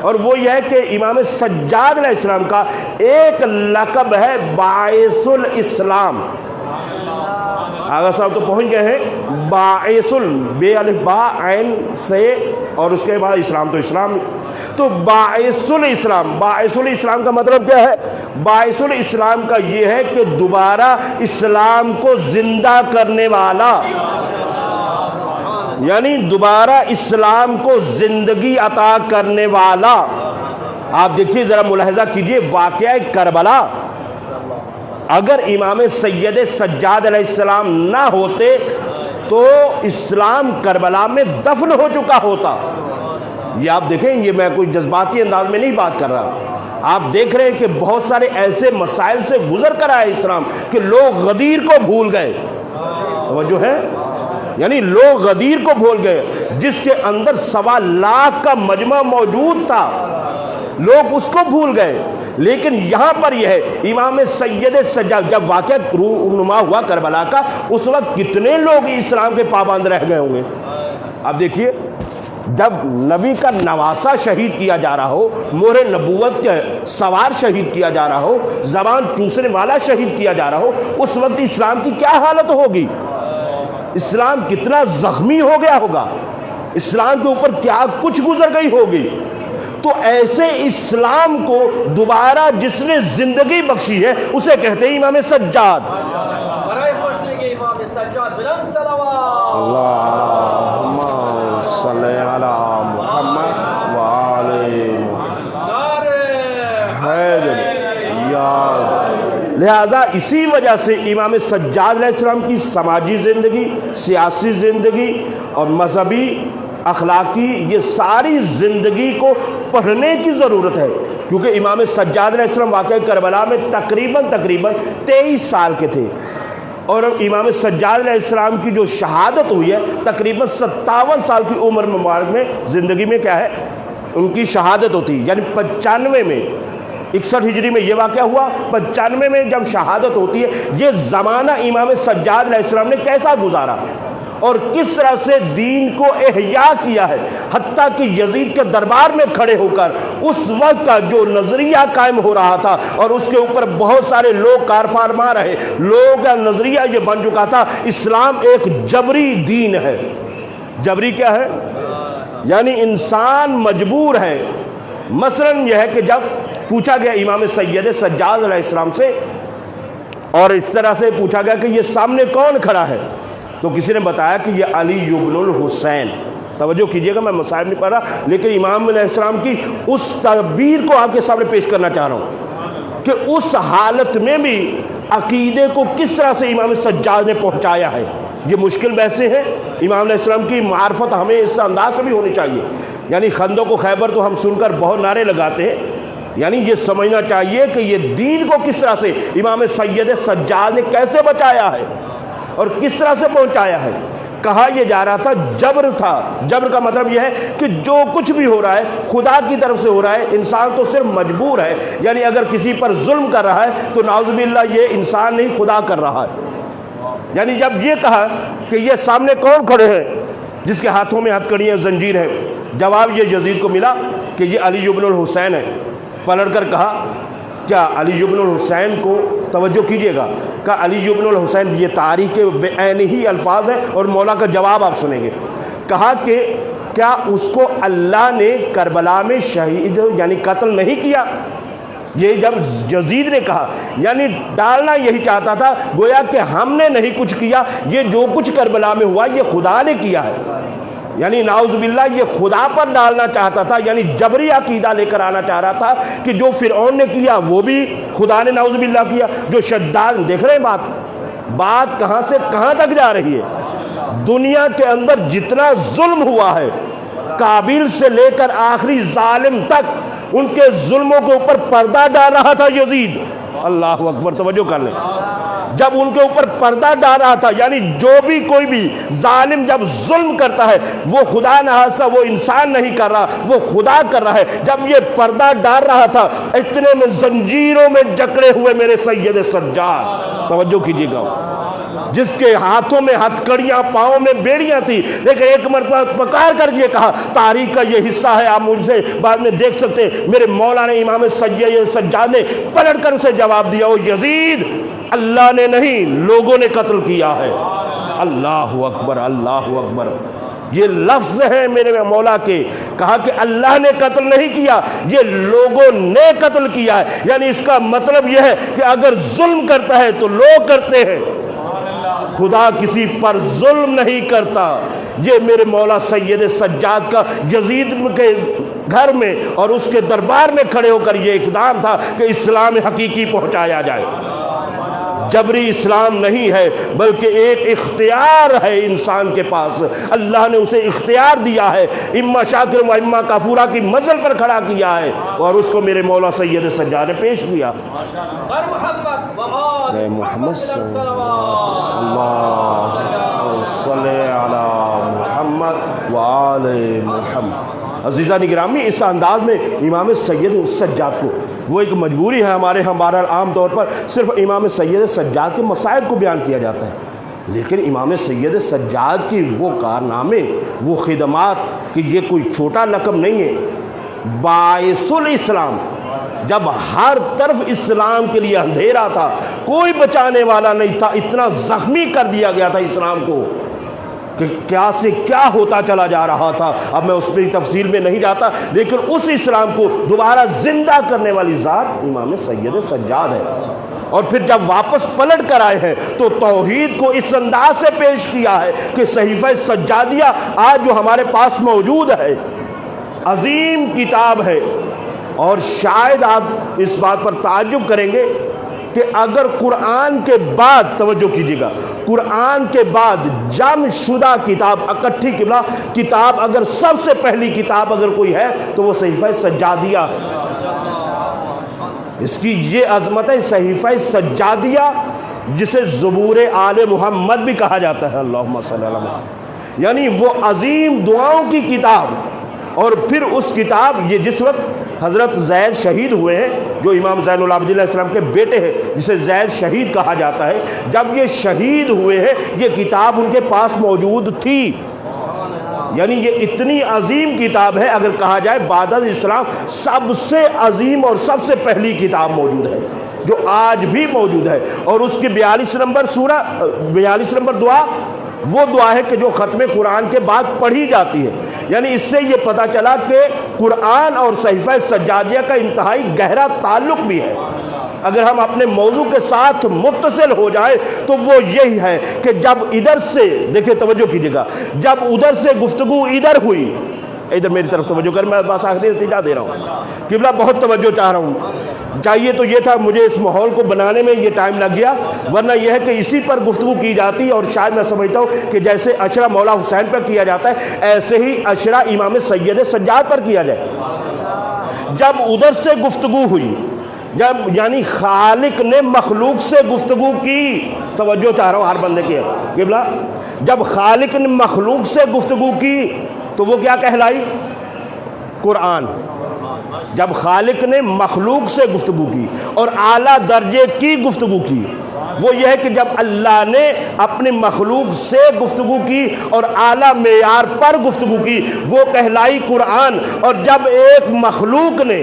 اور وہ یہ ہے کہ امام سجاد علیہ السلام کا ایک لقب ہے باعث الاسلام۔ آغا صاحب تو پہنچ گئے ہیں، باعث بے الف با عین سے اور اس کے بعد اسلام، تو اسلام، تو باعث الاسلام، باعث الاسلام کا مطلب کیا ہے؟ باعث الاسلام کا یہ ہے کہ دوبارہ اسلام کو زندہ کرنے والا، یعنی دوبارہ اسلام کو زندگی عطا کرنے والا۔ آپ دیکھیے ذرا ملاحظہ کیجئے واقعہ کربلا، اگر امام سید سجاد علیہ السلام نہ ہوتے تو اسلام کربلا میں دفن ہو چکا ہوتا۔ یہ آپ دیکھیں، یہ میں کوئی جذباتی انداز میں نہیں بات کر رہا، آپ دیکھ رہے ہیں کہ بہت سارے ایسے مسائل سے گزر کر آئے اسلام کہ لوگ غدیر کو بھول گئے، توجہ ہے، یعنی لوگ غدیر کو بھول گئے جس کے اندر 1.25 لاکھ کا مجمع موجود تھا، لوگ اس کو بھول گئے۔ لیکن یہاں پر یہ ہے امام سید سجاد، جب واقعہ رونما ہوا کربلا کا، اس وقت کتنے لوگ اسلام کے پابند رہ گئے ہوں گے۔ اب دیکھیے، جب نبی کا نواسہ شہید کیا جا رہا ہو، مہر نبوت کے سوار شہید کیا جا رہا ہو، زبان چوسنے والا شہید کیا جا رہا ہو، اس وقت اسلام کی کیا حالت ہوگی؟ اسلام کتنا زخمی ہو گیا ہوگا، اسلام کے اوپر کیا کچھ گزر گئی ہوگی۔ تو ایسے اسلام کو دوبارہ جس نے زندگی بخشی ہے اسے کہتے ہیں امام سجاد۔ برائے خوشنودی امام سجاد بلند صلوات۔ اللہم صلی علی محمد وآلہ حیدر یاد۔ لہذا اسی وجہ سے امام سجاد علیہ السلام کی سماجی زندگی، سیاسی زندگی اور مذہبی اخلاقی یہ ساری زندگی کو پڑھنے کی ضرورت ہے، کیونکہ امام سجاد علیہ السلام واقعہ کربلا میں تقریباً 23 سال کے تھے، اور امام سجاد علیہ السلام کی جو شہادت ہوئی ہے تقریباً 57 سال کی عمر مبارک میں، زندگی میں کیا ہے ان کی شہادت ہوتی، یعنی 95 میں، 61 ہجری میں یہ واقعہ ہوا، 95 میں جب شہادت ہوتی ہے۔ یہ زمانہ امام سجاد علیہ السلام نے کیسا گزارا اور کس طرح سے دین کو احیاء کیا ہے، حتیٰ کہ یزید کے دربار میں کھڑے ہو کر اس وقت کا جو نظریہ قائم ہو رہا تھا اور اس کے اوپر بہت سارے لوگ کار فرما رہے، لوگ کا نظریہ یہ بن چکا تھا، اسلام ایک جبری دین ہے۔ جبری کیا ہے؟ یعنی انسان مجبور ہے۔ مثلاً یہ ہے کہ جب پوچھا گیا امام سید سجاد علیہ السلام سے، اور اس طرح سے پوچھا گیا کہ یہ سامنے کون کھڑا ہے، تو کسی نے بتایا کہ یہ علی ابن الحسین۔ توجہ کیجئے گا، میں مسائل نہیں پڑھ رہا، لیکن امام علیہ السلام کی اس تعبیر کو آپ کے سامنے پیش کرنا چاہ رہا ہوں کہ اس حالت میں بھی عقیدے کو کس طرح سے امام سجاد نے پہنچایا ہے۔ یہ مشکل بحثیں ہیں، امام علیہ السلام کی معرفت ہمیں اس انداز سے بھی ہونی چاہیے۔ یعنی خندق و خیبر تو ہم سن کر بہت نعرے لگاتے ہیں، یعنی یہ سمجھنا چاہیے کہ یہ دین کو کس طرح سے امام سید سجاد نے کیسے بچایا ہے اور کس طرح سے پہنچایا ہے۔ کہا یہ جا رہا تھا جبر تھا، جبر کا مطلب یہ ہے کہ جو کچھ بھی ہو رہا ہے خدا کی طرف سے ہو رہا ہے، انسان تو صرف مجبور ہے، یعنی اگر کسی پر ظلم کر رہا ہے تو نعوذ باللہ یہ انسان نہیں خدا کر رہا ہے۔ یعنی جب یہ کہا کہ یہ سامنے کون کھڑے ہیں جس کے ہاتھوں میں ہتھ کڑی ہے، زنجیر ہے، جواب یہ یزید کو ملا کہ یہ علی ابن الحسین ہے۔ پلٹ کر کہا کیا علی ابن الحسین کو توجہ کیجئے گا کہ علی ابن الحسین، یہ تاریخ کے بعین ہی الفاظ ہیں اور مولا کا جواب آپ سنیں گے، کہا کہ کیا اس کو اللہ نے کربلا میں شہید یعنی قتل نہیں کیا؟ یہ جب یزید نے کہا یعنی ڈالنا یہی چاہتا تھا گویا کہ ہم نے نہیں کچھ کیا، یہ جو کچھ کربلا میں ہوا یہ خدا نے کیا ہے، یعنی نعوذ باللہ یہ خدا پر ڈالنا چاہتا تھا، یعنی جبری عقیدہ لے کر آنا چاہ رہا تھا کہ جو فرعون نے کیا وہ بھی خدا نے نعوذ باللہ کیا، جو شداد، دیکھ رہے ہیں بات کہاں سے کہاں تک جا رہی ہے۔ دنیا کے اندر جتنا ظلم ہوا ہے قابل سے لے کر آخری ظالم تک، ان کے ظلموں کے اوپر پردہ ڈال رہا تھا یزید، اللہ اکبر، توجہ کر لیں، جب ان کے اوپر پردہ ڈال رہا تھا، یعنی جو بھی کوئی بھی ظالم جب ظلم کرتا ہے وہ خدا نہاسا وہ انسان نہیں کر رہا، وہ خدا کر رہا ہے، جب یہ پردہ ڈال رہا تھا اتنے میں زنجیروں میں جکڑے ہوئے میرے سید سجاد، توجہ کیجیے گا، جس کے ہاتھوں میں ہتھکڑیاں، پاؤں میں بیڑیاں تھی، لیکن ایک مرتبہ پکار کر یہ کہا، تاریخ کا یہ حصہ ہے، آپ مجھ سے بعد میں دیکھ سکتے ہیں، میرے مولا نے امام سید سجاد نے پلٹ کر اسے جواب دیا، او یزید، اللہ نے نہیں لوگوں نے قتل کیا ہے۔ اللہ اکبر، اللہ اکبر، یہ لفظ ہے میرے مولا کے، کہا کہ اللہ نے قتل نہیں کیا، یہ لوگوں نے قتل کیا ہے، یعنی اس کا مطلب یہ ہے کہ اگر ظلم کرتا ہے تو لوگ کرتے ہیں، خدا کسی پر ظلم نہیں کرتا۔ یہ میرے مولا سید سجاد کا یزید کے گھر میں اور اس کے دربار میں کھڑے ہو کر یہ اقدام تھا کہ اسلام حقیقی پہنچایا جائے، جبری اسلام نہیں ہے بلکہ ایک اختیار ہے انسان کے پاس، اللہ نے اسے اختیار دیا ہے، اما شاکر و اما کفورا کی منزل پر کھڑا کیا ہے اور اس کو میرے مولا سید سجاد نے پیش کیا۔ محمد اللہ صلی علی محمد وآل محمد۔ عزیزان گرامی، اس انداز میں امام سید سجاد کو، وہ ایک مجبوری ہے ہمارے ہمارا عام طور پر صرف امام سید سجاد کے مسائل کو بیان کیا جاتا ہے، لیکن امام سید سجاد کی وہ کارنامے، وہ خدمات، کہ یہ کوئی چھوٹا لقب نہیں ہے، باعث الاسلام، جب ہر طرف اسلام کے لیے اندھیرا تھا، کوئی بچانے والا نہیں تھا، اتنا زخمی کر دیا گیا تھا اسلام کو کہ کیا سے کیا ہوتا چلا جا رہا تھا، اب میں اس میں تفصیل میں نہیں جاتا، لیکن اس اسلام کو دوبارہ زندہ کرنے والی ذات امام سید سجاد ہے، اور پھر جب واپس پلٹ کر آئے ہیں تو توحید کو اس انداز سے پیش کیا ہے کہ صحیفہ سجادیہ آج جو ہمارے پاس موجود ہے، عظیم کتاب ہے، اور شاید آپ اس بات پر تعجب کریں گے کہ اگر قرآن کے بعد، توجہ کیجیے گا، قرآن کے بعد جمع شدہ کتاب، اکٹھی کتاب اگر سب سے پہلی کتاب اگر کوئی ہے تو وہ صحیفہ سجادیہ، اس کی یہ عظمت ہے، صحیفہ سجادیہ جسے زبور آل محمد بھی کہا جاتا ہے، اللہم صلی اللہ علیہ وسلم، یعنی وہ عظیم دعاؤں کی کتاب۔ اور پھر اس کتاب، یہ جس وقت حضرت زید شہید ہوئے ہیں، جو امام زین العابدین علیہ السلام کے بیٹے ہیں جسے زید شہید کہا جاتا ہے، جب یہ شہید ہوئے ہیں یہ کتاب ان کے پاس موجود تھی، یعنی یہ اتنی عظیم کتاب ہے، اگر کہا جائے بعد از اسلام سب سے عظیم اور سب سے پہلی کتاب موجود ہے جو آج بھی موجود ہے، اور اس کی 42 نمبر سورہ، 42 نمبر دعا وہ دعا ہے کہ جو ختم قرآن کے بعد پڑھی جاتی ہے، یعنی اس سے یہ پتہ چلا کہ قرآن اور صحیفہ سجادیہ کا انتہائی گہرا تعلق بھی ہے۔ اگر ہم اپنے موضوع کے ساتھ متصل ہو جائیں تو وہ یہی ہے کہ جب ادھر سے، دیکھیں توجہ کیجیے گا، جب ادھر سے گفتگو ادھر ہوئی، ادھر میری طرف توجہ کر، میں بس آخری نتیجہ دے رہا ہوں، قبلہ بہت توجہ چاہ رہا ہوں، چاہیے تو یہ تھا، مجھے اس ماحول کو بنانے میں یہ ٹائم لگ گیا، ورنہ یہ ہے کہ اسی پر گفتگو کی جاتی، اور شاید میں سمجھتا ہوں کہ جیسے عشرہ مولا حسین پر کیا جاتا ہے ایسے ہی عشرہ امام سید سجاد پر کیا جائے۔ جب ادھر سے گفتگو ہوئی، جب یعنی خالق نے مخلوق سے گفتگو کی، توجہ چاہ رہا ہوں ہر بندے کی، قبلہ جب خالق نے مخلوق سے گفتگو کی تو وہ کیا کہلائی؟ قرآن۔ جب خالق نے مخلوق سے گفتگو کی اور اعلیٰ درجے کی گفتگو کی، وہ یہ ہے کہ جب اللہ نے اپنی مخلوق سے گفتگو کی اور اعلیٰ معیار پر گفتگو کی، وہ کہلائی قرآن۔ اور جب ایک مخلوق نے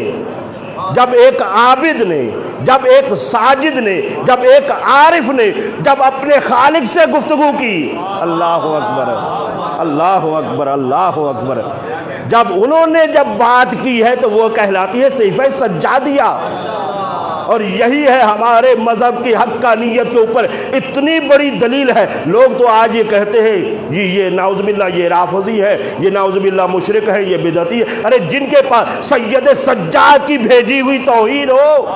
جب ایک عابد نے، جب ایک ساجد نے، جب ایک عارف نے جب اپنے خالق سے گفتگو کی، اللہ اکبر اللہ اکبر اللہ اکبر، جب انہوں نے جب بات کی ہے تو وہ کہلاتی ہے صحیفہ سجادیہ۔ اور یہی ہے ہمارے مذہب کی حقانیت کے اوپر اتنی بڑی دلیل ہے۔ لوگ تو آج یہ کہتے ہیں جی یہ نعوذ باللہ یہ رافضی ہے، یہ نعوذ باللہ مشرک ہے، یہ بدعتی ہے۔ ارے جن کے پاس سید سجاد کی بھیجی ہوئی توحید ہو،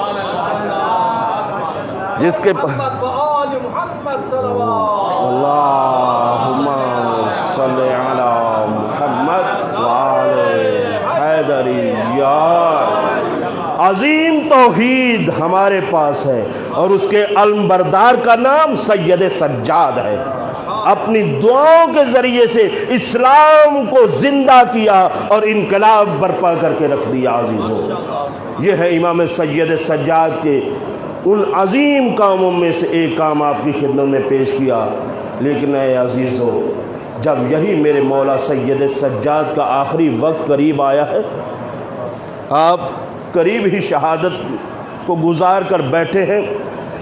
جس کے پاس محمد وآل محمد صلوات اللہم صلی علی محمد وآل حیدری یار، عظیم توحید ہمارے پاس ہے اور اس کے علم بردار کا نام سید سجاد ہے۔ اپنی دعاؤں کے ذریعے سے اسلام کو زندہ کیا اور انقلاب برپا کر کے رکھ دیا۔ عزیزوں، یہ ہے امام سید سجاد کے ان عظیم کاموں میں سے ایک کام آپ کی خدمت میں پیش کیا۔ لیکن اے عزیزوں، جب یہی میرے مولا سید سجاد کا آخری وقت قریب آیا ہے، آپ قریب ہی شہادت کو گزار کر بیٹھے ہیں،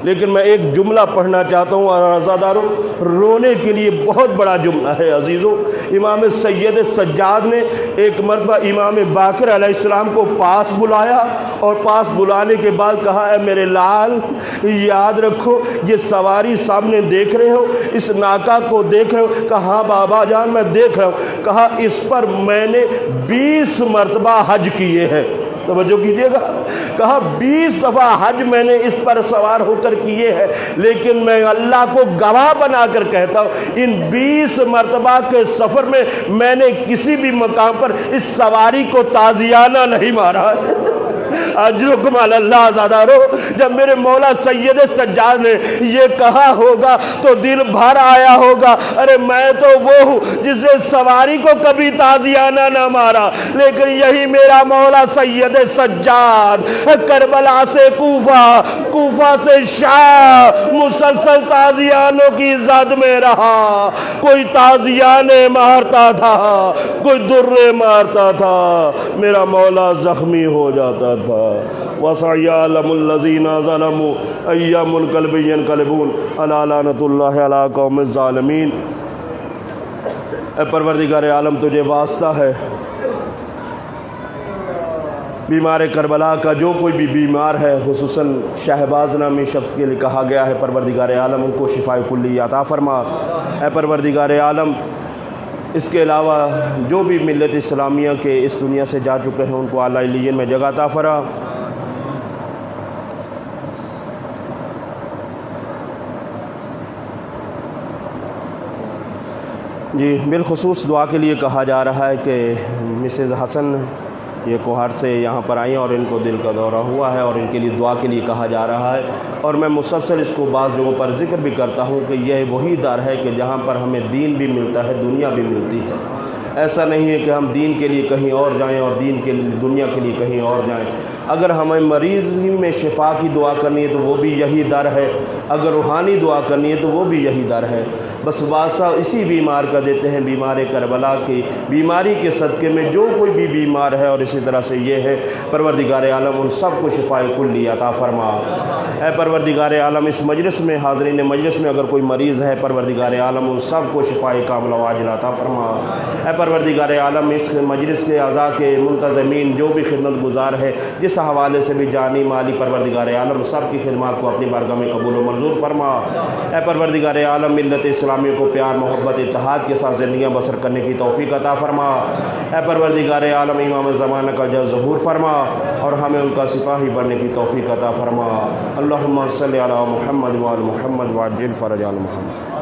لیکن میں ایک جملہ پڑھنا چاہتا ہوں اور عزاداروں رونے کے لیے بہت بڑا جملہ ہے۔ عزیزوں، امام سید سجاد نے ایک مرتبہ امام باقر علیہ السلام کو پاس بلایا اور پاس بلانے کے بعد کہا، اے میرے لال یاد رکھو یہ سواری سامنے دیکھ رہے ہو، اس ناکا کو دیکھ رہے ہو؟ کہا ہاں بابا جان میں دیکھ رہا ہوں۔ کہا اس پر میں نے 20 مرتبہ حج کیے ہیں۔ توجہ کیجئے گا، کہا 20 دفعہ حج میں نے اس پر سوار ہو کر کیے ہیں، لیکن میں اللہ کو گواہ بنا کر کہتا ہوں ان 20 مرتبہ کے سفر میں میں نے کسی بھی مقام پر اس سواری کو تازیانہ نہیں مارا ہے۔ اجرکم علی اللہ عزادارو، جب میرے مولا سید سجاد نے یہ کہا ہوگا تو دل بھر آیا ہوگا، ارے میں تو وہ ہوں جس نے سواری کو کبھی تازیانہ نہ مارا، لیکن یہی میرا مولا سید سجاد کربلا سے کوفہ، کوفہ سے شام، مسلسل تازیانوں کی زد میں رہا۔ کوئی تازیانے مارتا تھا، کوئی درے مارتا تھا، میرا مولا زخمی ہو جاتا تھا۔ وَسَيَعْلَمُ الَّذِينَ ظَلَمُوا أَيَّ مُنْقَلِبٍ يَنْقَلِبُونَ أَلَا لَعْنَةُ اللَّهِ عَلَىٰ قَوْمِ الظَّالِمِينَ۔ اے پروردگار عالم تجھے واسطہ ہے، بیمار کربلا کا جو کوئی بھی بیمار ہے، خصوصاً شہباز نامی شخص کے لیے کہا گیا ہے، پروردگار عالم ان کو شفائے کلی عطا فرما۔ اے پروردگار عالم اس کے علاوہ جو بھی ملت اسلامیہ کے اس دنیا سے جا چکے ہیں ان کو اعلیٰ علیین میں جگہ عطا فرما۔ جی بالخصوص دعا کے لیے کہا جا رہا ہے کہ مسز حسن یہ کوہاٹ سے یہاں پر آئیں اور ان کو دل کا دورہ ہوا ہے اور ان کے لیے دعا کے لیے کہا جا رہا ہے، اور میں مسلسل اس کو بعض جگہوں پر ذکر بھی کرتا ہوں کہ یہ وہی در ہے کہ جہاں پر ہمیں دین بھی ملتا ہے، دنیا بھی ملتی ہے۔ ایسا نہیں ہے کہ ہم دین کے لیے کہیں اور جائیں اور دین کے لیے دنیا کے لیے کہیں اور جائیں۔ اگر ہمیں مریضی میں شفا کی دعا کرنی ہے تو وہ بھی یہی در ہے، اگر روحانی دعا کرنی ہے تو وہ بھی یہی در ہے۔ بس واسطہ اسی بیمار کا دیتے ہیں، بیمار کربلا کی بیماری کے صدقے میں جو کوئی بھی بیمار ہے، اور اسی طرح سے یہ ہے پروردگار عالم ان سب کو شفائے کلی عطا فرما۔ اے پروردگار عالم اس مجلس میں حاضرین مجلس میں اگر کوئی مریض ہے، پروردگار عالم ان سب کو شفائے کاملہ و عاجلہ عطا فرما۔ اے پروردگار عالم اس مجلس کے اعضاء کے منتظمین جو بھی خدمت گزار ہے، جس حوالے سے بھی جانی مالی، پروردگار عالم سب کی خدمات کو اپنی بارگاہ میں قبول و منظور فرما۔ اے پروردگار عالم ملت اسلامی کو پیار محبت اتحاد کے ساتھ زندگیاں بسر کرنے کی توفیق عطا فرما۔ اے پروردگار عالم امام زمانہ کا جلد ظہور فرما اور ہمیں ان کا سپاہی بننے کی توفیق عطا فرما۔ اللہم صلی علی محمد وعلی محمد وعجل فرج آل محمد۔